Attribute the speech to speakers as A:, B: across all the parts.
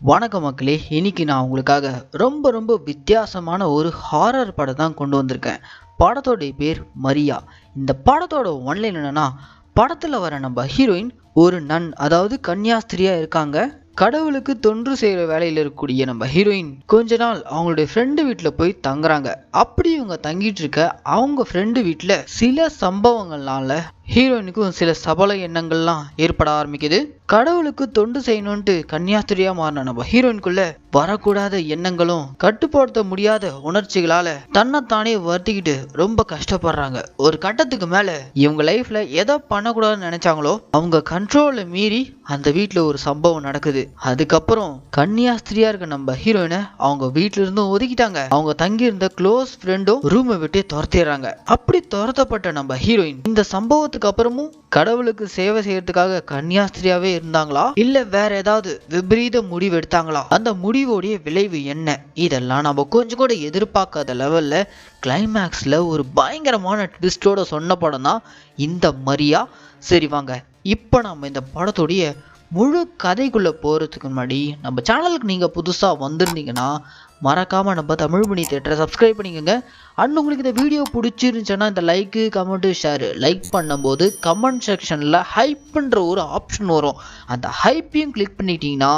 A: வணக்கம் மக்களே, இன்னைக்கு நான் உங்களுக்காக ரொம்ப வித்தியாசமான ஒரு ஹாரர் படம் தான் கொண்டு வந்திருக்கேன். படத்தோடைய பேர் மரியா. இந்த படத்தோட ஒன்லைன் என்னன்னா, படத்துல வர நம்ம ஹீரோயின் ஒரு நன், அதாவது கன்னியாஸ்திரியா இருக்காங்க. கடவுளுக்கு தொன்று செய்கிற வேலையில் இருக்கக்கூடிய நம்ம ஹீரோயின் கொஞ்ச நாள் அவங்களுடைய ஃப்ரெண்டு வீட்டில் போய் தங்குறாங்க. அப்படி இவங்க தங்கிட்டு இருக்க அவங்க ஃப்ரெண்டு வீட்டில் சில சம்பவங்கள்னால ஹீரோயினுக்கும் சில சபல எண்ணங்கள்லாம் ஏற்பட ஆரம்பிக்குது. கடவுளுக்கு தொண்டு செய்யணும்ட்டு கன்னியாஸ்திரியா மாறின நம்ம ஹீரோயினுக்குள்ள வரக்கூடாத எண்ணங்களும் கட்டுப்படுத்த முடியாத உணர்ச்சிகளால தன்னைத்தானே வருத்திக்கிட்டு ரொம்ப கஷ்டப்படுறாங்க. ஒரு கட்டத்துக்கு மேல இவங்க லைஃப்ல எதை பண்ணக்கூடாதுன்னு நினைச்சாங்களோ அவங்க கண்ட்ரோலை மீறி அந்த வீட்டுல ஒரு சம்பவம் நடக்குது. அதுக்கப்புறம் கன்னியாஸ்திரியா இருக்க நம்ம ஹீரோயினை அவங்க வீட்டுல இருந்தும் ஒதுக்கிட்டாங்க. அவங்க தங்கி இருந்த க்ளோஸ் ஃப்ரெண்டும் ரூமை விட்டு துரத்திடுறாங்க. அப்படி துரத்தப்பட்ட நம்ம ஹீரோயின் இந்த சம்பவத்துக்கு அப்புறமும் கடவுளுக்கு சேவை செய்யறதுக்காக கன்னியாஸ்திரியாவே இருந்தாங்களா, இல்ல வேற ஏதாவது விபரீத முடிவு எடுத்தாங்களா, அந்த முடிவோடைய விளைவு என்ன, இதெல்லாம் நம்ம கொஞ்சம் கூட எதிர்பார்க்காத லெவல்ல கிளைமேக்ஸ்ல ஒரு பயங்கரமான ட்விஸ்டோட சொன்ன படம் தான் இந்த மரியா. சரி வாங்க, இப்போ நம்ம இந்த படத்துடைய முழு கதைக்குள்ள போறதுக்கு முன்னாடி நம்ம சேனலுக்கு நீங்க புதுசா வந்திருந்தீங்கன்னா மறக்காம நம்ம தமிழ் மணி தியேட்டரை சப்ஸ்கிரைப் பண்ணிக்கோங்க. அண்ட் உங்களுக்கு இந்த வீடியோ பிடிச்சிருந்துச்சுன்னா இந்த லைக்கு கமெண்ட் ஷேர். லைக் பண்ணும்போது கமெண்ட் செக்ஷன்ல ஹைப்ன்ற ஒரு ஆப்ஷன் வரும். அந்த ஹைப்பையும் கிளிக் பண்ணிட்டீங்கன்னா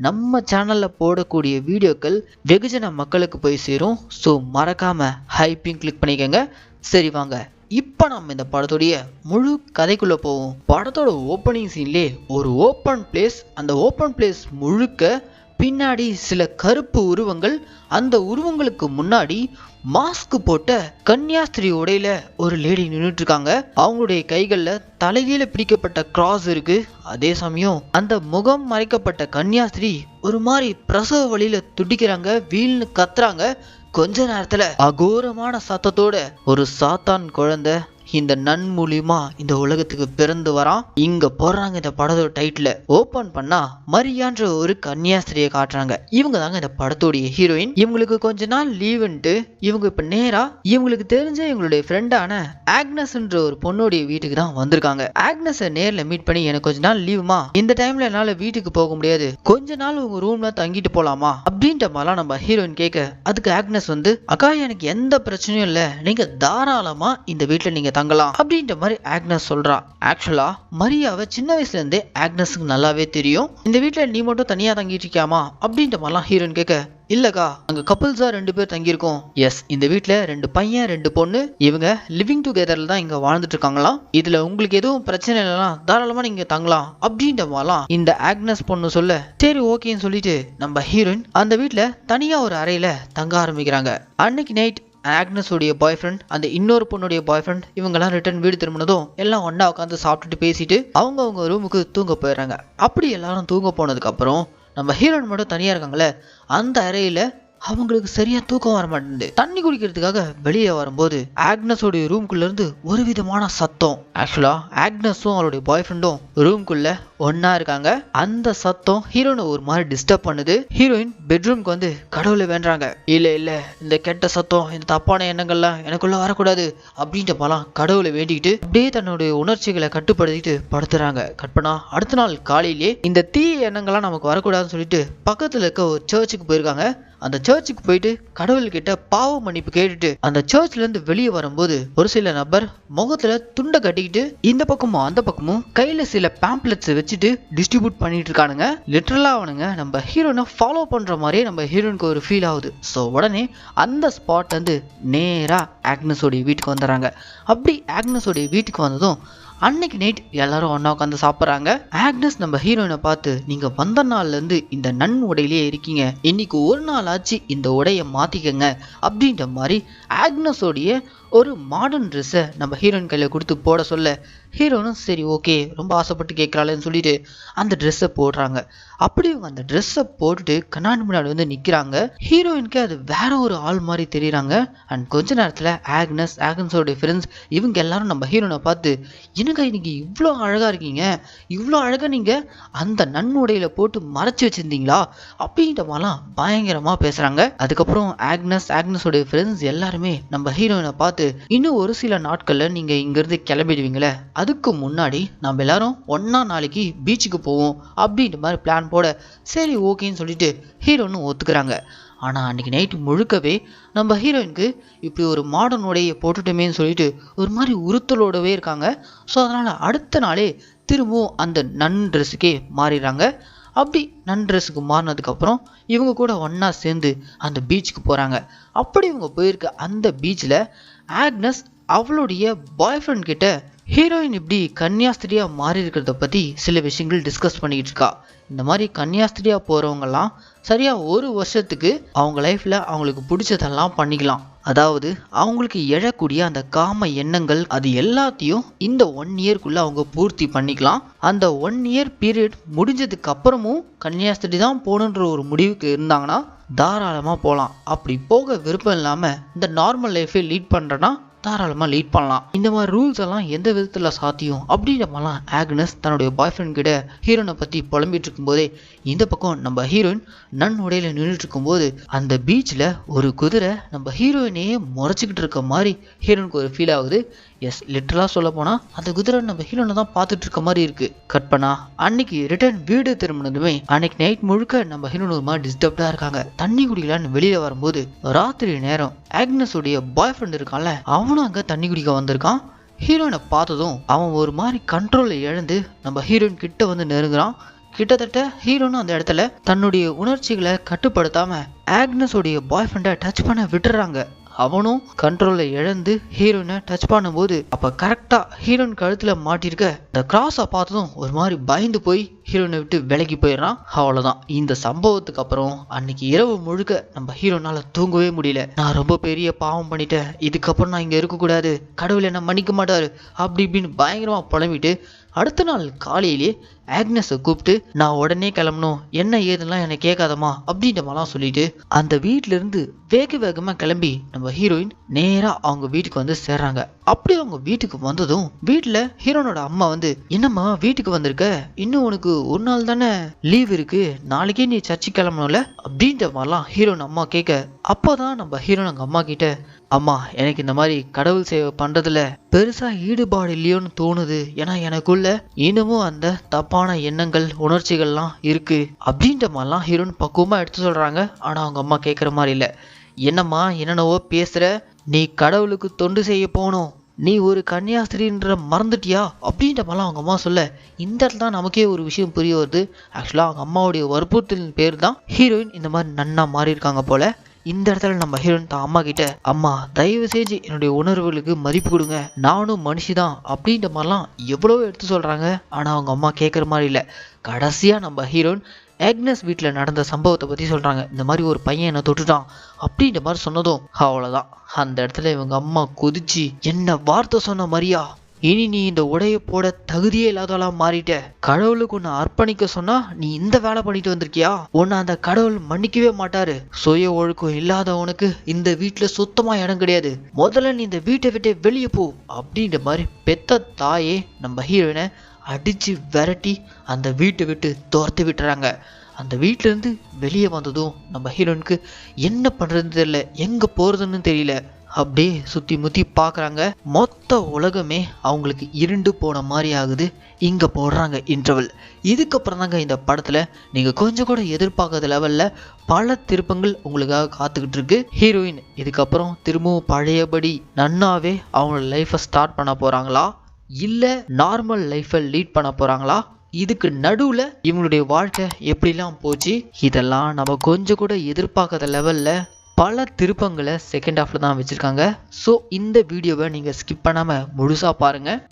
A: நம்ம சேனலில் போடக்கூடிய வீடியோக்கள் வெகுஜன மக்களுக்கு போய் சேரும். ஸோ மறக்காம ஹைப்பையும் கிளிக் பண்ணிக்கோங்க. சரி வாங்க, இப்போ நம்ம இந்த படத்துடைய முழு கதைக்குள்ள போவோம். படத்தோட ஓப்பனிங் சீன்லே ஒரு ஓப்பன் பிளேஸ். அந்த ஓப்பன் பிளேஸ் முழுக்க பின்னாடி சில கருப்பு உருவங்கள், அந்த உருவங்களுக்கு முன்னாடி மாஸ்க் போட்ட கன்னியாஸ்திரி உடையில ஒரு லேடி நின்றுட்டு இருக்காங்க. அவங்களுடைய கைகள்ல தலைகீழ பிடிக்கப்பட்ட கிராஸ் இருக்கு. அதே சமயம் அந்த முகம் மறைக்கப்பட்ட கன்னியாஸ்திரி ஒரு மாதிரி பிரசவ வழியில துடிக்கிறாங்க, வீல்னு கத்துறாங்க. கொஞ்ச நேரத்துல அகோரமான சத்தத்தோட ஒரு சாத்தான் குழந்தை இந்த நன் மூலியமா இந்த உலகத்துக்கு பிறந்து வரான். இங்க போடுறாங்க இந்த படத்தோட டைட்டில் ஓபன் பண்ணா மரியான்ற ஒரு கன்னியாஸ்திரியை காட்டுறாங்க. இவங்க தாங்க இந்த படத்தோடைய ஹீரோயின். இவங்களுக்கு கொஞ்ச நாள் லீவுன்ட்டு இவங்க இப்ப நேரா இவங்களுக்கு தெரிஞ்ச இவங்களுடைய ஃப்ரெண்டான ஆக்னஸ்ன்ற ஒரு பொண்ணுடைய வீட்டுக்கு தான் வந்திருக்காங்க. ஆக்னஸை நேர்ல மீட் பண்ணி, எனக்கு கொஞ்ச நாள் லீவுமா, இந்த டைம்ல என்னால வீட்டுக்கு போக முடியாது, கொஞ்ச நாள் உங்க ரூம்ல தங்கிட்டு போலாமா அப்படின்ற மாதிரிலாம் நம்ம ஹீரோயின் கேட்க, அதுக்கு ஆக்னஸ் வந்து, அக்கா எனக்கு எந்த பிரச்சனையும் இல்ல, நீங்க தாராளமா இந்த வீட்டுல நீங்க தங்கலாம் அப்படின்ற மாதிரி ஆக்னஸ் சொல்றா. ஆக்சுவலா மரியாவை சின்ன வயசுல இருந்தே ஆக்னஸுக்கு நல்லாவே தெரியும். இந்த வீட்டுல நீ மட்டும் தனியா தங்கிட்டு இருக்கியாமா அப்படின்ற மாதிரிலாம் ஹீரோயின் கேட்க, இல்லக்கா அங்க கப்புள்ஸா 2 பேர் தங்கியிருக்கோம். எஸ், இந்த வீட்டுல 2 பையன் 2 பொண்ணு, இவங்க லிவிங் டுகெதர்ல தான் இங்க வாழ்ந்துட்டு இருக்காங்களாம். இதுல உங்களுக்கு எதுவும் பிரச்சனை இல்லைனா தாராளமா நீங்க தங்கலாம் அப்படின்ற மாதிரிலாம் இந்த ஆக்னஸ் பொண்ணு சொல்ல, சரி ஓகேன்னு சொல்லிட்டு நம்ம ஹீரோயின் அந்த வீட்டுல தனியா ஒரு அறையில தங்க ஆரம்பிக்கிறாங்க. அன்னைக்கு நைட் ஆக்னஸோடைய பாய் ஃப்ரெண்ட், அந்த இன்னொரு பொண்ணுடைய பாய் ஃப்ரெண்ட், இவங்கெல்லாம் ரிட்டர்ன் வீடு திரும்பினதும் எல்லாம் ஒன்னா உட்காந்து சாப்பிட்டுட்டு பேசிட்டு அவங்க ரூமுக்கு தூங்க போயிடுறாங்க. அப்படி எல்லாரும் தூங்க போனதுக்கு அப்புறம் நம்ம ஹீரோயின் மட்டும் தனியா இருக்காங்களே, அந்த அறையில அவங்களுக்கு சரியா தூக்கம் வர மாட்டேங்குது. தண்ணி குடிக்கிறதுக்காக வெளியே வரும்போது ஆக்னஸோடைய ரூம்குள்ள இருந்து ஒரு விதமான சத்தம். ஆக்சுவலா ஆக்னஸும் அவளுடைய பாய் ஃப்ரெண்டும் ரூம்குள்ள ஒன்னா இருக்காங்க. அந்த சத்தம் ஹீரோயினை ஒரு மாதிரி டிஸ்டர்ப் பண்ணுது. ஹீரோயின் பெட்ரூம்க்கு வந்து கடவுளை வேண்டாங்க, இல்ல இந்த கெட்ட சத்தம், இந்த தப்பான எண்ணங்கள்லாம் எனக்குள்ள வரக்கூடாது அப்படின்ற பலம் கடவுளை வேண்டிக்கிட்டு அப்படியே தன்னுடைய உணர்ச்சிகளை கட்டுப்படுத்திட்டு படுத்துறாங்க. கற்பனா அடுத்த நாள் காலையிலேயே இந்த தீய எண்ணங்கள்லாம் நமக்கு வரக்கூடாதுன்னு சொல்லிட்டு பக்கத்துல இருக்க ஒரு சர்ச்சுக்கு போயிருக்காங்க. அந்த சர்ச்சுக்கு போயிட்டு கடவுள்கிட்ட பாவ மன்னிப்பு கேட்டுட்டு அந்த சர்ச்ல இருந்து வெளியே வரும்போது ஒரு சில நபர் முகத்துல துண்டை கட்டிக்கிட்டு இந்த பக்கமும் அந்த பக்கமும் கையில சில பேம்ப்ளெட்ஸ் வச்சுட்டு டிஸ்ட்ரிபியூட் பண்ணிட்டு இருக்கானுங்க. லிட்டரலா அவனுங்க நம்ம ஹீரோனை ஃபாலோ பண்ற மாதிரியே நம்ம ஹீரோனுக்கு ஒரு ஃபீல் ஆகுது. ஸோ உடனே அந்த ஸ்பாட் வந்து நேரா ஆக்னஸோடைய வீட்டுக்கு வந்துடுறாங்க. அப்படி ஆக்னஸோடைய வீட்டுக்கு வந்ததும் அன்னைக்கு நைட் எல்லாரும் ஒன்னா உட்காந்து சாப்பிட்றாங்க. ஆக்னஸ் நம்ம ஹீரோயினை பார்த்து, நீங்க வந்த நாள்ல இருந்து இந்த நன் உடையிலேயே இருக்கீங்க, இன்னைக்கு ஒரு நாள் ஆச்சு இந்த உடைய மாத்திக்கங்க அப்படின்ற மாதிரி ஆக்னஸோடைய ஒரு மாடர்ன் ட்ரெஸ்ஸை நம்ம ஹீரோயின் கையில கொடுத்து போட சொல்ல, ஹீரோனும் சரி ஓகே ரொம்ப ஆசைப்பட்டு கேட்கறாளேன்னு சொல்லிட்டு அந்த ட்ரெஸ்ஸை போடுறாங்க. அப்படி இவங்க அந்த ட்ரெஸ்ஸை போட்டுட்டு கண்ணாடி முன்னாடி வந்து நிக்கிறாங்க. ஹீரோயினுக்கு அது வேற ஒரு ஆள் மாதிரி தெரியுறாங்க. அண்ட் கொஞ்ச நேரத்துல ஆக்னஸோட ஃப்ரெண்ட்ஸ் இவங்க எல்லாரும் நம்ம ஹீரோனை பார்த்து, என்னங்க இன்னைக்கு இவ்வளோ அழகா இருக்கீங்க, இவ்வளோ அழகா நீங்க அந்த நன்னுடையில போட்டு மறைச்சு வச்சிருந்தீங்களா அப்படின்ற மாதிரிலாம் பயங்கரமா பேசுறாங்க. அதுக்கப்புறம் ஆக்னஸோட ஃப்ரெண்ட்ஸ் எல்லாருமே நம்ம ஹீரோயினை பார்த்து, இன்னும் ஒரு சில நாட்கள்ல நீங்க இங்க இருந்து கிளம்பிடுவீங்களே, அதுக்கு முன்னாடி நம்ம எல்லாரும் ஒன்றா நாளைக்கு பீச்சுக்கு போவோம் அப்படின்ற மாதிரி பிளான் போட சரி ஓகேன்னு சொல்லிட்டு ஹீரோன்னு ஒத்துக்கிறாங்க. ஆனால் அன்றைக்கி நைட்டு முழுக்கவே நம்ம ஹீரோயினுக்கு இப்படி ஒரு மாடர்ன் உடையை போட்டுட்டோமேன்னு சொல்லிட்டு ஒரு மாதிரி உறுத்தலோடவே இருக்காங்க. ஸோ அதனால் அடுத்த நாளே திரும்பவும் அந்த நன் ட்ரெஸ்ஸுக்கே மாறிடுறாங்க. அப்படி நன் ட்ரெஸ்ஸுக்கு மாறினதுக்கப்புறம் இவங்க கூட ஒன்றா சேர்ந்து அந்த பீச்சுக்கு போகிறாங்க. அப்படி இவங்க போயிருக்க அந்த பீச்சில் ஆக்னஸ் அவளுடைய பாய் ஃப்ரெண்ட் கிட்ட ஹீரோயின் இப்படி கன்னியாஸ்திரியாக மாறி இருக்கிறத பற்றி சில விஷயங்கள் டிஸ்கஸ் பண்ணிக்கிட்டு இருக்கா. இந்த மாதிரி கன்னியாஸ்திரியாக போகிறவங்கலாம் சரியாக ஒரு வருஷத்துக்கு அவங்க லைஃப்பில் அவங்களுக்கு பிடிச்சதெல்லாம் பண்ணிக்கலாம். அதாவது அவங்களுக்கு எழக்கூடிய அந்த காம எண்ணங்கள் அது எல்லாத்தையும் இந்த 1 இயர்க்குள்ளே அவங்க பூர்த்தி பண்ணிக்கலாம். அந்த 1 இயர் பீரியட் முடிஞ்சதுக்கு அப்புறமும் கன்னியாஸ்திரி தான் போகணுன்ற ஒரு முடிவுக்கு இருந்தாங்கன்னா தாராளமாக போகலாம். அப்படி போக விருப்பம் இல்லாமல் இந்த நார்மல் லைஃபை லீட் பண்ணுறேன்னா தாராளமாக லீட் பண்ணலாம். இந்த மாதிரி ரூல்ஸ் எல்லாம் எந்த விதத்தில் சாத்தியம் அப்படின்ற மாதிரிலாம் ஆக்னஸ் தன்னுடைய பாய் ஃப்ரெண்ட் கிட்ட ஹீரோனை பற்றி புலம்பிட்டு இருக்கும்போதே இந்த பக்கம் நம்ம ஹீரோயின் நன் உடையில நின்றுட்டு இருக்கும்போது அந்த பீச்சில் ஒரு குதிரை நம்ம ஹீரோயினையே முறைச்சிக்கிட்டு இருக்க மாதிரி ஹீரோனுக்கு ஒரு ஃபீல் ஆகுது. எஸ், லிட்டரலாக சொல்ல போனால் அந்த குதிரை நம்ம ஹீரோனை தான் பார்த்துட்டு இருக்க மாதிரி இருக்கு. கட் பண்ணா அன்னைக்கு ரிட்டர்ன் வீடு திரும்பினதுமே அன்னைக்கு நைட் முழுக்க நம்ம ஹீரோன் ஒரு மாதிரி டிஸ்டர்ப்டாக இருக்காங்க. தண்ணி குடிக்கலான்னு வெளியில் வரும்போது ராத்திரி நேரம் ஆக்னஸ் உடைய பாய் ஃப்ரெண்ட் இருக்கான்ல அவனும் அங்கே தண்ணி குடிக்க வந்திருக்கான். ஹீரோயினை பார்த்ததும் அவன் ஒரு மாதிரி கண்ட்ரோலை இழந்து நம்ம ஹீரோயின் கிட்ட வந்து நெருங்குறான். கிட்டத்தட்ட ஹீரோனும் அந்த இடத்துல தன்னுடைய உணர்ச்சிகளை கட்டுப்படுத்தாம ஆக்னஸ் உடைய பாய் ஃப்ரெண்டை டச் பண்ண விட்டுறாங்க. அவனும் கண்ட்ரோலை இழந்து ஹீரோயினை டச் பண்ணும்போது அப்போ கரெக்டாக ஹீரோயின் கழுத்தில் மாட்டிருக்க இந்த கிராஸை பார்த்ததும் ஒரு மாதிரி பயந்து போய் ஹீரோயினை விட்டு விலகி போயிடுறான். அவ்வளோதான். இந்த சம்பவத்துக்கு அப்புறம் அன்னைக்கு இரவு முழுக்க நம்ம ஹீரோனால தூங்கவே முடியல. நான் ரொம்ப பெரிய பாவம் பண்ணிட்டேன், இதுக்கப்புறம் நான் இங்கே இருக்கக்கூடாது, கடவுள் என்ன மன்னிக்க மாட்டாரு அப்படி இப்படின்னு பயங்கரமாக புலம்பிட்டு அடுத்த நாள் காலையிலே ஆக்னஸை கூப்பிட்டு நான் உடனே கிளம்பணும், என்ன ஏதுலாம் என்னை கேட்காதமா அப்படின்ற மாதிரிலாம் சொல்லிட்டு அந்த வீட்டிலேருந்து வேக வேகமாக கிளம்பி நம்ம ஹீரோயின் நேராக அவங்க வீட்டுக்கு வந்து சேர்றாங்க. அப்படி அவங்க வீட்டுக்கு வந்ததும் வீட்டில் ஹீரோனோட அம்மா வந்து என்னம்மா வீட்டுக்கு வந்திருக்க, இன்னும் உனக்கு ஒரு நாள் தானே லீவ் இருக்கு, நாளைக்கே நீ சர்ச்சுக்கு கிளம்பணும்ல அப்படின்ற மாதிரிலாம் ஹீரோன் அம்மா கேட்க அப்போதான் நம்ம ஹீரோன் அவங்க அம்மா கிட்ட அம்மா எனக்கு இந்த மாதிரி கடவுள் சேவை பண்றதுல பெருசா ஈடுபாடு இல்லையோன்னு தோணுது, ஏன்னா எனக்குள்ள இன்னமும் அந்த தப்பான எண்ணங்கள் உணர்ச்சிகள்லாம் இருக்கு அப்படின்ற மாதிரிலாம் ஹீரோன் பக்குவமா எடுத்து சொல்றாங்க. ஆனா அவங்க அம்மா கேட்குற மாதிரி இல்லை. என்னம்மா என்னென்னவோ பேசுற, நீ கடவுளுக்கு தொண்டு செய்ய போகணும், நீ ஒரு கன்னியாஸ்திரின்ற மறந்துட்டியா அப்படின்ற மாதிரிலாம் அவங்க அம்மா சொல்ல இந்த இடத்துல தான் நமக்கே ஒரு விஷயம் புரிய வருது. ஆக்சுவலாக அவங்க அம்மாவுடைய வற்புறுத்தலின் பேர் தான் ஹீரோயின் இந்த மாதிரி நன்னா மாறி இருக்காங்க போல. இந்த இடத்துல நம்ம ஹீரோயின் தான் அம்மா கிட்ட அம்மா தயவு செஞ்சு என்னுடைய உணர்வுகளுக்கு மதிப்பு கொடுங்க, நானும் மனுஷிதான் அப்படின்ற மாதிரிலாம் எவ்வளவோ எடுத்து சொல்றாங்க. ஆனா அவங்க அம்மா கேட்குற மாதிரி இல்லை. கடைசியா நம்ம ஹீரோயின் ஆக்னஸ் வீட்டில் நடந்த சம்பவத்தை பற்றி சொல்கிறாங்க. இந்த மாதிரி ஒரு பையன் என்னை தொட்டுட்டான் அப்படின்ற மாதிரி சொன்னதும் அவ்வளோதான். அந்த இடத்துல இவங்க அம்மா கொதிச்சு என்ன வார்த்தை சொன்ன மாதிரியா, இனி நீ இந்த உடைய போட தகுதியே இல்லாதவளா மாறிட்ட, கடவுளுக்கு உன்னை அர்ப்பணிக்க சொன்னா நீ இந்த வேலை பண்ணிட்டு வந்திருக்கியா, உன்னை அந்த கடவுள் மன்னிக்கவே மாட்டாரு, சுய ஒழுக்கம் இல்லாதவனுக்கு இந்த வீட்டுல சுத்தமா இடம் கிடையாது, முதல்ல நீ இந்த வீட்டை விட்டு வெளியே போ அப்படின்ற மாதிரி பெத்த தாயே நம்ம ஹீரோயினை அடிச்சு விரட்டி அந்த வீட்டை விட்டு துரத்தி விட்டுறாங்க. அந்த வீட்டிலேருந்து வெளியே வந்ததும் நம்ம ஹீரோயினுக்கு என்ன பண்ணுறதுன்னு தெரியல, எங்கே போகிறதுன்னு தெரியல. அப்படியே சுற்றி முற்றி பார்க்குறாங்க. மொத்த உலகமே அவங்களுக்கு இருண்டு போன மாதிரி ஆகுது. இங்கே போடுறாங்க இன்டர்வல். இதுக்கப்புறம் தாங்க இந்த படத்தில் நீங்கள் கொஞ்சம் கூட எதிர்பார்க்காத லெவலில் பல திருப்பங்கள் உங்களுக்காக காத்துக்கிட்டு இருக்கு. ஹீரோயின் இதுக்கப்புறம் திரும்பவும் பழையபடி நன்னாவே அவங்களோட லைஃப்பை ஸ்டார்ட் பண்ண போகிறாங்களா, இல்லை நார்மல் லைஃப்பை லீட் பண்ண போகிறாங்களா, இதுக்கு நடுவில் இவங்களுடைய வாழ்க்கை எப்படிலாம் போச்சு, இதெல்லாம் நம்ம கொஞ்சம் கூட எதிர்பார்க்காத லெவலில் பல திருப்பங்களை செகண்ட் ஹாஃப்ல தான் வச்சுருக்காங்க. ஸோ இந்த வீடியோவை நீங்கள் ஸ்கிப் பண்ணாமல் முழுசாக பாருங்கள்.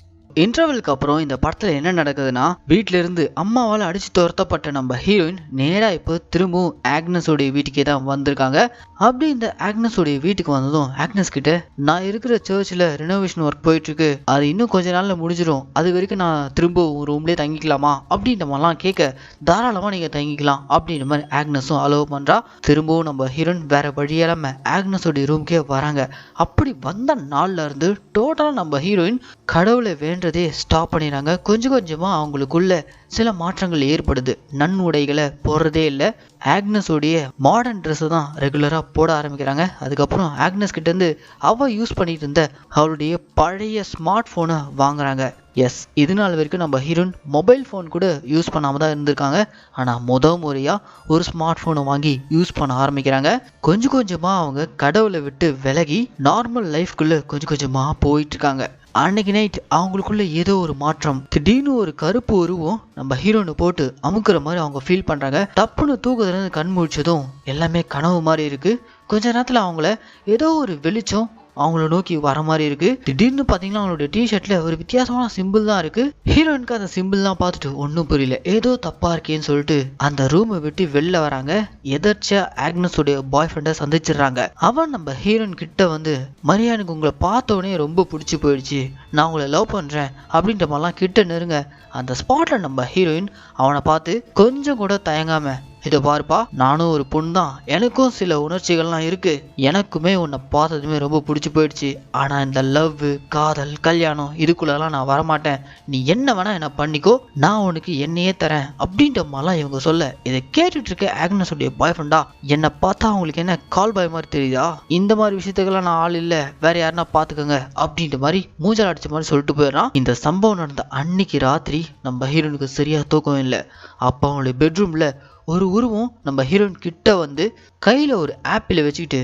A: இன்டர்வலுக்கு அப்புறம் இந்த படத்தில் என்ன நடக்குதுன்னா, வீட்டிலேருந்து அம்மாவால் அடித்து துரத்தப்பட்ட நம்ம ஹீரோயின் நேராக இப்போ திரும்பவும் ஆக்னஸோடைய வீட்டுக்கே தான் வந்திருக்காங்க. அப்படி இந்த ஆக்னஸோடைய வீட்டுக்கு வந்ததும் ஆக்னஸ் கிட்ட நான் இருக்கிற சர்ச்சில் ரினோவேஷன் ஒர்க் போயிட்டுருக்கு, அது இன்னும் கொஞ்ச நாளில் முடிஞ்சிடும், அது வரைக்கும் நான் திரும்ப ரூம்லேயே தங்கிக்கலாமா அப்படின்ற மாதிரிலாம் கேட்க தாராளமாக நீங்கள் தங்கிக்கலாம் அப்படின்ற மாதிரி ஆக்னஸும் அலோவ் பண்ணுறா. திரும்பவும் நம்ம ஹீரோயின் வேறு வழியில்லாமல் ஆக்னஸோடைய ரூம்க்கே வராங்க. அப்படி வந்த நாள்ல இருந்து டோட்டலாக நம்ம ஹீரோயின் கடவுளை வேண்டதே ஸ்டாப் பண்ணிடுறாங்க. கொஞ்சம் கொஞ்சமாக அவங்களுக்குள்ள சில மாற்றங்கள் ஏற்படுது. நன் உடைகளை போடுறதே இல்லை. ஆக்னஸோடைய மாடர்ன் ட்ரெஸ்ஸை தான் ரெகுலராக போட ஆரம்பிக்கிறாங்க. அதுக்கப்புறம் ஆக்னஸ் கிட்டேருந்து அவள் யூஸ் பண்ணிட்டு இருந்த அவளுடைய பழைய ஸ்மார்ட் ஃபோனை வாங்குறாங்க. எஸ், இது நாள் வரைக்கும் நம்ம ஹீரோயின் மொபைல் ஃபோன் கூட யூஸ் பண்ணாமல் தான் இருந்திருக்காங்க. ஆனால் முறையாக ஒரு ஸ்மார்ட் ஃபோனை வாங்கி யூஸ் பண்ண ஆரம்பிக்கிறாங்க. கொஞ்சம் கொஞ்சமாக அவங்க கடவுளை விட்டு விலகி நார்மல் லைஃப்குள்ளே கொஞ்சம் கொஞ்சமாக போயிட்டுருக்காங்க. அன்னைக்கு நைட் அவங்களுக்குள்ள ஏதோ ஒரு மாற்றம். திடீர்னு ஒரு கருப்பு உருவம் நம்ம ஹீரோனை போட்டு அமுக்குற மாதிரி அவங்க ஃபீல் பண்ணுறாங்க. டப்புன்னு தூக்கத்துலேருந்து கண் முழிச்சதும் எல்லாமே கனவு மாதிரி இருக்குது. கொஞ்ச நேரத்தில் அவங்கள ஏதோ ஒரு வெளிச்சம் அவங்கள நோக்கி வர மாதிரி இருக்கு. திடீர்னு பார்த்தீங்கன்னா அவங்களோட டிஷர்ட்ல ஒரு வித்தியாசமான சிம்பிள் தான் இருக்கு. ஹீரோயினுக்கு அந்த சிம்பிள்லாம் பார்த்துட்டு ஒன்றும் புரியல, ஏதோ தப்பா இருக்கேன்னு சொல்லிட்டு அந்த ரூமை விட்டு வெளில வராங்க. எதர்ச்சியா ஆக்னஸோடைய பாய் ஃப்ரெண்டை சந்திச்சிடுறாங்க. அவன் நம்ம ஹீரோயின் கிட்ட வந்து, மரியா எனக்கு உங்களை பார்த்த உடனே ரொம்ப பிடிச்சி போயிடுச்சு, நான் உங்களை லவ் பண்றேன் அப்படின்ற மாதிரிலாம் கிட்ட நெருங்க. அந்த ஸ்பாட்ல நம்ம ஹீரோயின் அவனை பார்த்து கொஞ்சம் கூட தயங்காம, இதை பாருப்பா, நானும் ஒரு பொண்ணு தான், எனக்கும் சில உணர்ச்சிகள்லாம் இருக்கு, எனக்குமே உன்னை பார்த்ததுமே ரொம்ப பிடிச்சி போயிடுச்சு, ஆனா இந்த லவ், காதல், கல்யாணம் இதுக்குள்ளெல்லாம் நான் வரமாட்டேன், நீ என்ன வேணா என்ன பண்ணிக்கோ, நான் உனக்கு என்னையே தரேன் அப்படின்ற மாதிரிலாம் இவங்க சொல்ல, இதை கேட்டுட்டு இருக்க ஆக்னஸோடைய பாய் ஃப்ரெண்டா, என்னை பார்த்தா அவங்களுக்கு என்ன கால் பாய் மாதிரி தெரியுதா, இந்த மாதிரி விஷயத்துக்கெல்லாம் நான் ஆள் இல்லை, வேற யாருன்னா பார்த்துக்கோங்க அப்படின்ற மாதிரி மூஞ்சால் அடிச்ச மாதிரி சொல்லிட்டு போயிடறான். இந்த சம்பவம் நடந்த அன்னைக்கு ராத்திரி நம்ம ஹீரோனுக்கு சரியா தூக்கம் இல்லை. அப்போ அவங்களுடைய பெட்ரூம்ல ஒரு உருவம் நம்ம ஹீரோயின் கிட்ட வந்து கையில் ஒரு ஆப்பிளை வச்சுக்கிட்டு,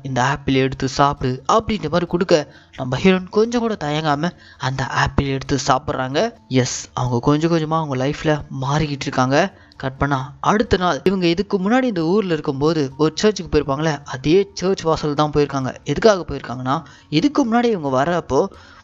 A: இந்த ஆப்பிளை எடுத்து சாப்பிடு அப்படின்ற மாதிரி கொடுக்க, நம்ம ஹீரோயின் கொஞ்சம் கூட தயங்காமல் அந்த ஆப்பிளை எடுத்து சாப்பிட்றாங்க. எஸ், அவங்க கொஞ்சம் கொஞ்சமாக அவங்க லைஃப்பில் மாறிக்கிட்டு இருக்காங்க. கட் பண்ணா அடுத்த நாள் இவங்க இதுக்கு முன்னாடி இந்த ஊரில் இருக்கும்போது ஒரு சர்ச்சுக்கு போயிருப்பாங்களே, அதே சர்ச் வாசல் தான் போயிருக்காங்க. எதுக்காக போயிருக்காங்கன்னா, இதுக்கு முன்னாடி இவங்க வரப்போ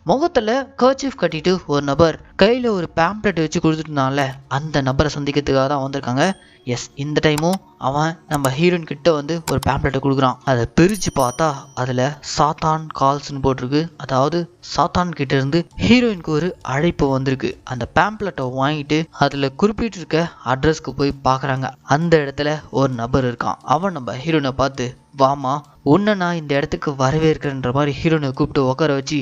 A: முகத்தில் கர்ச்சீஃப் கட்டிட்டு ஒரு நபர் கையில் ஒரு பேம்ப்ளெட் வச்சு கொடுத்துட்டுனால அந்த நபரை சந்திக்கிறதுக்காக தான் வந்திருக்காங்க. எஸ், இந்த டைமும் அவன் நம்ம ஹீரோயின் கிட்ட வந்து ஒரு பேம்ப்ளெட்டை கொடுக்குறான். அதை பிரித்து பார்த்தா அதில் சாத்தான் கால்ஸ்ன்னு போட்டிருக்கு. அதாவது சாத்தான் கிட்ட இருந்து ஹீரோயினுக்கு ஒரு அழைப்பு வந்திருக்கு. அந்த பேம்ப்ளெட்டை வாங்கிட்டு அதில் குறிப்பிட்டிருக்க அட்ரஸ்க்கு போய் பார்க்குறாங்க. அந்த இடத்துல ஒரு நபர் இருக்கான். அவன் நம்ம ஹீரோயினை பார்த்து, வாமா, உன்னை நான் இந்த இடத்துக்கு வரவேற்கிறேன்ற மாதிரி ஹீரோயினை கூப்பிட்டு உட்கார வச்சு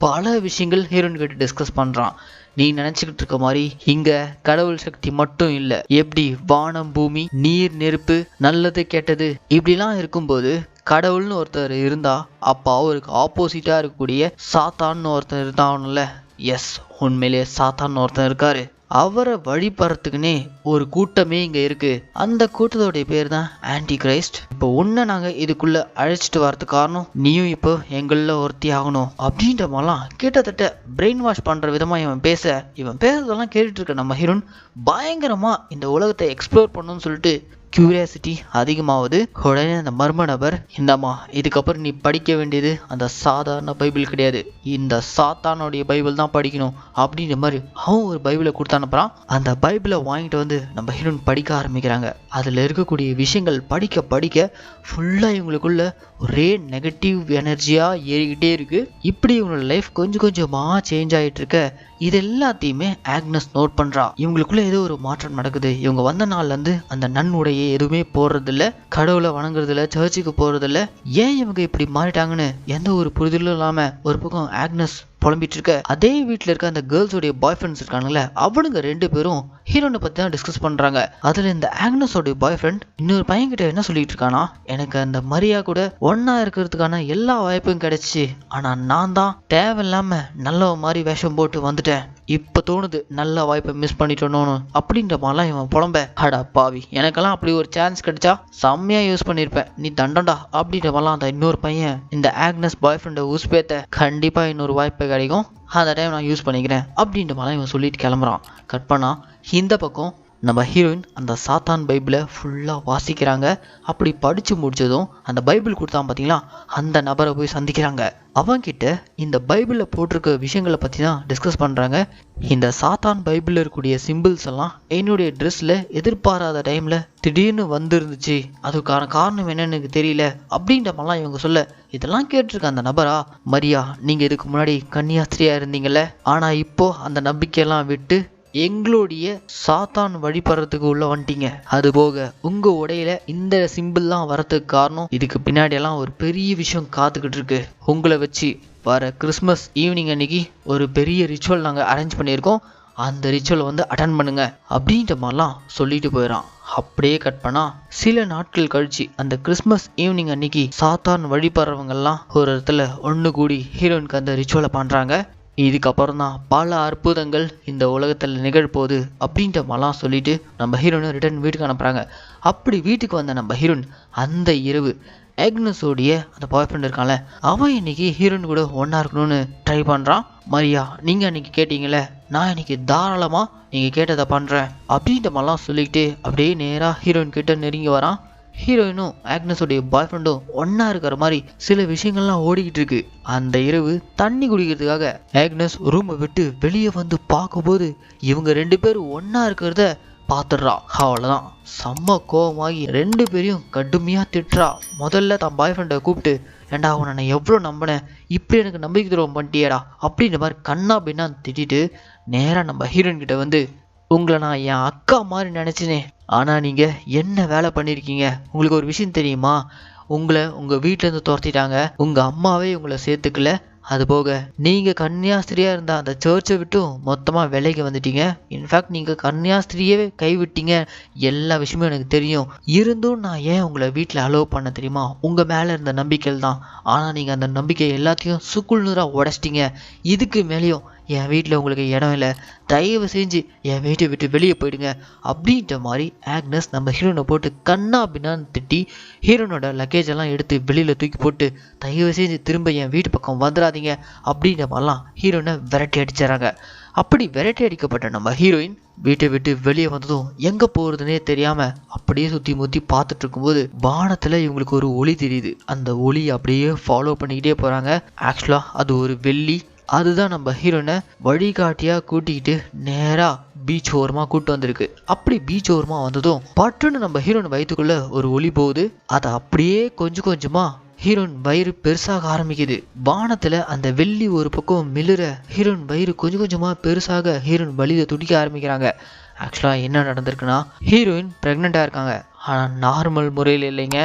A: பல விஷயங்கள் ஹீரோயின் கிட்ட டிஸ்கஸ் பண்ணுறான். நீ நினச்சிக்கிட்டு இருக்க மாதிரி இங்கே கடவுள் சக்தி மட்டும் இல்லை, எப்படி வானம், பூமி, நீர், நெருப்பு, நல்லது கெட்டது இப்படிலாம் இருக்கும்போது கடவுள்னு ஒருத்தர் இருந்தா அப்போ அவருக்கு ஆப்போசிட்டாக இருக்கக்கூடிய சாத்தான்னு ஒருத்தர் இருந்தாங்கல்ல. எஸ், உண்மையிலே சாத்தான்னு ஒருத்தர் இருக்காரு. அவரை வழிபடுறதுக்குன்னே ஒரு கூட்டமே இங்க இருக்கு. அந்த கூட்டத்தோடைய பேர் தான் ஆன்டி கிரைஸ்ட். இப்போ உன்னை நாங்க இதுக்குள்ள அழைச்சிட்டு வரதுக்கு காரணம், நீயும் இப்போ எங்களில் ஒருத்தி ஆகணும் அப்படின்ற மாதிரிலாம் கிட்டத்தட்ட பிரெயின் வாஷ் பண்ற விதமா இவன் பேசுறதெல்லாம் கேட்டுட்டு இருக்க நம்ம ஹீரோயின் பயங்கரமா இந்த உலகத்தை எக்ஸ்ப்ளோர் பண்ணணும்னு சொல்லிட்டு கியூரியாசிட்டி அதிகமாகுது. உடனே அந்த மர்ம நபர், இந்தம்மா, இதுக்கப்புறம் நீ படிக்க வேண்டியது அந்த சாதாரண பைபிள் கிடையாது, இந்த சாத்தானுடைய பைபிள் தான் படிக்கணும் அப்படின்ற மாதிரி அவன் ஒரு பைபிளை கொடுத்து அனுப்புறான். அந்த பைபிளை வாங்கிட்டு வந்து நம்ம ஹீரோயின் படிக்க ஆரம்பிக்கிறாங்க. அதில் இருக்கக்கூடிய விஷயங்கள் படிக்க படிக்க ஃபுல்லாக இவங்களுக்குள்ள ஒரே நெகட்டிவ் எனர்ஜியாக ஏறிக்கிட்டே இருக்கு. இப்படி இவங்களோட லைஃப் கொஞ்சம் கொஞ்சமாக சேஞ்ச் ஆகிட்டு இருக்க இது எல்லாத்தையுமே ஆக்னஸ் நோட் பண்றா. இவங்களுக்குள்ள ஏதோ ஒரு மாற்றம் நடக்குது. இவங்க வந்த நாள்ல இருந்து அந்த நன்னுடையை எதுவுமே போடுறதில்ல, கடவுளை வணங்குறதில்ல, சர்ச்சுக்கு போறதில்ல. ஏன் இவங்க இப்படி மாறிட்டாங்கன்னு எந்த ஒரு புரிதலும் இல்லாம ஒரு பக்கம் ஆக்னஸ் புலம்பிட்டு இருக்க, அதே வீட்டில் இருக்க அந்த கேர்ள்ஸோடைய பாய் ஃப்ரெண்ட்ஸ் இருக்காங்கல்ல, அவனுங்க ரெண்டு பேரும் ஹீரோனை பத்தி தான் டிஸ்கஸ் பண்றாங்க. அதுல இந்த ஆக்னஸோடைய பாய் ஃப்ரெண்ட் இன்னொரு பையன் கிட்ட என்ன சொல்லிட்டு இருக்கானா, எனக்கு அந்த மரியா கூட ஒன்னா இருக்கிறதுக்கான எல்லா வாய்ப்பும் கிடைச்சிச்சு, ஆனா நான் தான் தேவையில்லாம நல்ல மாதிரி வேஷம் போட்டு வந்துட்டேன், இப்ப தோணுது நல்ல வாய்ப்பை மிஸ் பண்ணிட்டோன்னு அப்படின்ற மாதிரிலாம் இவன் புலம்ப. அடா பாவி, எனக்கெல்லாம் அப்படி ஒரு சான்ஸ் கிடைச்சா செம்மையா யூஸ் பண்ணிருப்பேன், நீ தண்டண்டா அப்படின்ற மாதிரிலாம் அந்த இன்னொரு பையன் இந்த ஆக்னஸ் பாய் ஃப்ரெண்டை உஸ்பேத்த, கண்டிப்பா இன்னொரு வாய்ப்பை கிடைக்கும், அந்த டைம் நான் யூஸ் பண்ணிக்கிறேன் அப்படின்ற மாதிரிலாம் இவன் சொல்லிட்டு கிளம்புறான். கட் பண்ணா இந்த பக்கம் நம்ம ஹீரோயின் அந்த சாத்தான் பைபிளை ஃபுல்லாக வாசிக்கிறாங்க. அப்படி படித்து முடிச்சதும் அந்த பைபிள் கொடுத்தான் பார்த்தீங்களா, அந்த நபரை போய் சந்திக்கிறாங்க. அவன்கிட்ட இந்த பைபிளில் போட்டிருக்க விஷயங்களை பற்றி தான் டிஸ்கஸ் பண்ணுறாங்க. இந்த சாத்தான் பைபிளில் இருக்கக்கூடிய சிம்பிள்ஸ் எல்லாம் என்னுடைய ட்ரெஸ்ஸில் எதிர்பாராத டைமில் திடீர்னு வந்துருந்துச்சு, அதுக்கான காரணம் என்னன்னு எனக்கு தெரியல அப்படின்ற மாதிரிலாம் இவங்க சொல்ல, இதெல்லாம் கேட்டிருக்க அந்த நபரா, மரியா, நீங்கள் இதுக்கு முன்னாடி கன்னியாஸ்திரியாக இருந்தீங்கல்ல, ஆனால் இப்போ அந்த நம்பிக்கையெல்லாம் விட்டு எங்களுடைய சாத்தான் வழிபடுறதுக்கு உள்ள வந்துட்டீங்க. அது போக உங்க உடையில இந்த சிம்பிள்லாம் வரதுக்கு காரணம் இதுக்கு பின்னாடி எல்லாம் ஒரு பெரிய விஷயம் காத்துக்கிட்டு இருக்கு. உங்களை வச்சு வர கிறிஸ்மஸ் ஈவினிங் அன்னைக்கு ஒரு பெரிய ரிச்சுவல் நாங்கள் அரேஞ்ச் பண்ணியிருக்கோம். அந்த ரிச்சுவலை வந்து அட்டன் பண்ணுங்க அப்படின்ற மாதிரிலாம் சொல்லிட்டு போயிடறான். அப்படியே கட் பண்ணா சில நாட்கள் கழிச்சு அந்த கிறிஸ்மஸ் ஈவினிங் அன்னைக்கு சாத்தான் வழிபடுறவங்கெல்லாம் ஒரு இடத்துல ஒன்று கூடி ஹீரோயினுக்கு அந்த ரிச்சுவலை பண்ணுறாங்க. இதுக்கப்புறம் தான் பல அற்புதங்கள் இந்த உலகத்தில் நிகழ்போகுது அப்படின்ற மாதிரிலாம் சொல்லிட்டு நம்ம ஹீரோயினை ரிட்டர்ன் வீட்டுக்கு அனுப்புகிறாங்க. அப்படி வீட்டுக்கு வந்த நம்ம ஹீரோயின் அந்த இரவு ஆக்னஸோடைய அந்த பாய் ஃப்ரெண்ட் இருக்கான்ல, அவன் இன்னைக்கு ஹீரோயின் கூட ஒன்றா இருக்கணும்னு ட்ரை பண்ணுறான். மரியா, நீங்கள் அன்றைக்கி கேட்டீங்களே, நான் இன்னைக்கு தாராளமாக நீங்கள் கேட்டதை பண்ணுறேன் அப்படின்ற மாதிரிலாம் சொல்லிக்கிட்டு அப்படியே நேராக ஹீரோயின் கிட்ட நெருங்கி வரான். ஹீரோயினும் ஆக்னஸோடைய பாய் ஃப்ரெண்டும் ஒன்றா இருக்கிற மாதிரி சில விஷயங்கள்லாம் ஓடிக்கிட்டு இருக்கு. அந்த இரவு தண்ணி குடிக்கிறதுக்காக ஆக்னஸ் ரூமை விட்டு வெளியே வந்து பார்க்கும்போது இவங்க 2 பேரும் ஒன்றா இருக்கிறத பார்த்துடுறா. அவ்வளோதான், செம்ம கோவமாகி 2 பேரையும் கடுமையாக திட்டுறா. முதல்ல தன் பாய் ஃப்ரெண்டை கூப்பிட்டு, ஏண்டா உன்னை நான் எவ்வளோ நம்பினேன், இப்படி எனக்கு நம்பிக்கை துரோகம் பண்ணிட்டியேடா அப்படின்ற மாதிரி கண்ணா பின்னா திட்டிட்டு நேராக நம்ம ஹீரோயின் கிட்ட வந்து, உங்களை நான் என் அக்கா மாதிரி நினச்சினே, ஆனால் நீங்கள் என்ன வேலை பண்ணியிருக்கீங்க, உங்களுக்கு ஒரு விஷயம் தெரியுமா, உங்களை உங்கள் வீட்டிலேருந்து துரத்திட்டாங்க, உங்கள் அம்மாவே உங்களை சேர்த்துக்கல, அதுபோக நீங்கள் கன்னியாஸ்திரியாக இருந்த அந்த சர்ச்சை விட்டும் மொத்தமாக விலைக்கு வந்துட்டீங்க, இன்ஃபேக்ட் நீங்கள் கன்னியாஸ்திரியவே கைவிட்டீங்க, எல்லா விஷயமும் எனக்கு தெரியும், இருந்தும் நான் ஏன் உங்களை வீட்டில் அலோவ் பண்ண தெரியுமா, உங்கள் மேலே இருந்த நம்பிக்கையில் தான், ஆனால் நீங்கள் அந்த நம்பிக்கை எல்லாத்தையும் சுக்குள்நூறாக உடச்சிட்டிங்க, இதுக்கு மேலேயும் என் வீட்டில் உங்களுக்கு இடம் இல்லை, தயவு செஞ்சு என் வீட்டை விட்டு வெளியே போயிடுங்க அப்படின்ற மாதிரி ஆக்னஸ் நம்ம ஹீரோனை போட்டு கண்ணா பின்னான்னு திட்டி ஹீரோனோட லக்கேஜ் எல்லாம் எடுத்து வெளியில் தூக்கி போட்டு, தயவு செஞ்சு திரும்ப என் வீட்டு பக்கம் வந்துடாதீங்க அப்படின்ற மாதிரிலாம் ஹீரோனை விரட்டி அடிச்சிடறாங்க. அப்படி விரட்டி அடிக்கப்பட்ட நம்ம ஹீரோயின் வீட்டை விட்டு வெளியே வந்ததும் எங்கே போகிறதுனே தெரியாமல் அப்படியே சுற்றி முற்றி பார்த்துட்டு இருக்கும்போது வானத்தில் இவங்களுக்கு ஒரு ஒளி தெரியுது. அந்த ஒளி அப்படியே ஃபாலோ பண்ணிக்கிட்டே போகிறாங்க. ஆக்சுவலாக அது ஒரு வெள்ளி. அதுதான் நம்ம ஹீரோனை வழிகாட்டியாக கூட்டிக்கிட்டு நேராக பீச் ஓரமாக கூப்பிட்டு வந்திருக்கு. அப்படி பீச் ஓரமாக வந்ததும் பட்டுன்னு நம்ம ஹீரோயின் வயிற்றுக்குள்ளே ஒரு ஒளி போகுது. அதை அப்படியே கொஞ்சம் கொஞ்சமாக ஹீரோயின் வயிறு பெருசாக ஆரம்பிக்குது. வானத்தில் அந்த வெள்ளி ஒரு பக்கம் மிளுற ஹீரோயின் வயிறு கொஞ்சம் கொஞ்சமாக பெருசாக ஹீரோயின் வலியை துடிக்க ஆரம்பிக்கிறாங்க. ஆக்சுவலாக என்ன நடந்திருக்குன்னா, ஹீரோயின் ப்ரெக்னெண்ட்டாக இருக்காங்க, ஆனால் நார்மல் முறையில் இல்லைங்க.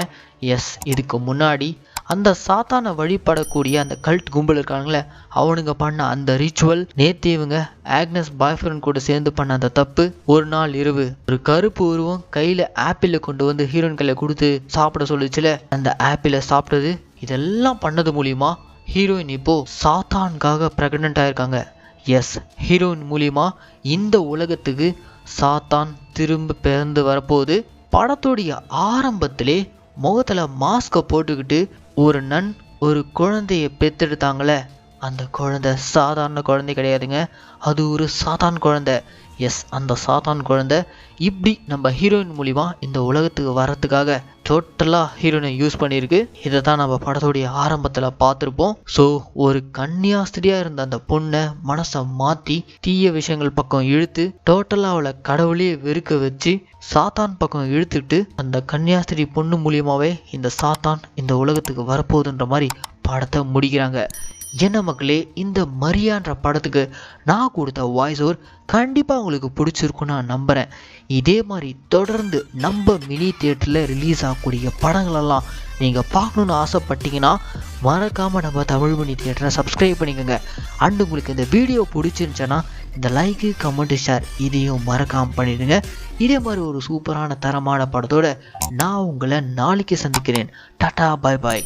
A: எஸ், இதுக்கு முன்னாடி அந்த சாத்தானை வழிபடக்கூடிய அந்த கல்ட் கும்பல் இருக்காங்களே, அவனுங்க பண்ண அந்த ரிச்சுவல், நேற்று இவங்க ஆக்னஸ் பாய் ஃப்ரெண்ட் கூட சேர்ந்து பண்ண அந்த தப்பு, ஒரு நாள் இரவு ஒரு கருப்பு உருவம் கையில் ஆப்பிளை கொண்டு வந்து ஹீரோயின் கையில் கொடுத்து சாப்பிட சொல்லிச்சுல, அந்த ஆப்பிளை சாப்பிட்டது, இதெல்லாம் பண்ணது மூலியமா ஹீரோயின் இப்போ சாத்தானுக்காக ப்ரெக்னென்ட் ஆயிருக்காங்க. எஸ், ஹீரோயின் மூலியமா இந்த உலகத்துக்கு சாத்தான் திரும்ப பிறந்து வரப்போகுது. படத்துடைய ஆரம்பத்திலே முகத்தில் மாஸ்கை போட்டுக்கிட்டு ஒரு நன் ஒரு குழந்தைய பெற்றெடுத்தாங்களே, அந்த குழந்தை சாதாரண குழந்தை கிடையாதுங்க, அது ஒரு சாத்தான் குழந்தை. எஸ், அந்த சாத்தான் குழந்தை இப்படி நம்ம ஹீரோயின் மூலிமா இந்த உலகத்துக்கு வர்றதுக்காக டோட்டலாக ஹீரோயினை யூஸ் பண்ணியிருக்கு. இதை தான் நம்ம படத்துடைய ஆரம்பத்தில் பார்த்துருப்போம். ஸோ ஒரு கன்னியாஸ்திரியாக இருந்த அந்த பொண்ணை மனசை மாற்றி தீய விஷயங்கள் பக்கம் இழுத்து டோட்டலாக அவளை கடவுளே வெறுக்க வச்சு சாத்தான் பக்கம் இழுத்துட்டு அந்த கன்னியாஸ்திரி பொண்ணு மூலியமாகவே இந்த சாத்தான் இந்த உலகத்துக்கு வரப்போகுதுன்ற மாதிரி படத்தை முடிக்கிறாங்க. என்ன மக்களே, இந்த மரியான்ற படத்துக்கு நான் கொடுத்த வாய்ஸ் ஓவர் கண்டிப்பாக உங்களுக்கு பிடிச்சிருக்கும் நான் நம்புகிறேன். இதே மாதிரி தொடர்ந்து நம்ம மினி தியேட்டரில் ரிலீஸ் ஆகக்கூடிய படங்களெல்லாம் நீங்கள் பார்க்கணுன்னு ஆசைப்பட்டீங்கன்னா மறக்காமல் நம்ம தமிழ் மினி தியேட்டரை சப்ஸ்கிரைப் பண்ணிக்கோங்க. அண்ட் உங்களுக்கு இந்த வீடியோ பிடிச்சிருந்துச்சுன்னா இந்த லைக்கு, கமெண்ட்டு, ஷேர் இதையும் மறக்காமல் பண்ணிடுங்க. இதே மாதிரி ஒரு சூப்பரான தரமான படத்தோடு நான் உங்களை நாளைக்கு சந்திக்கிறேன். டாடா, பாய் பாய்.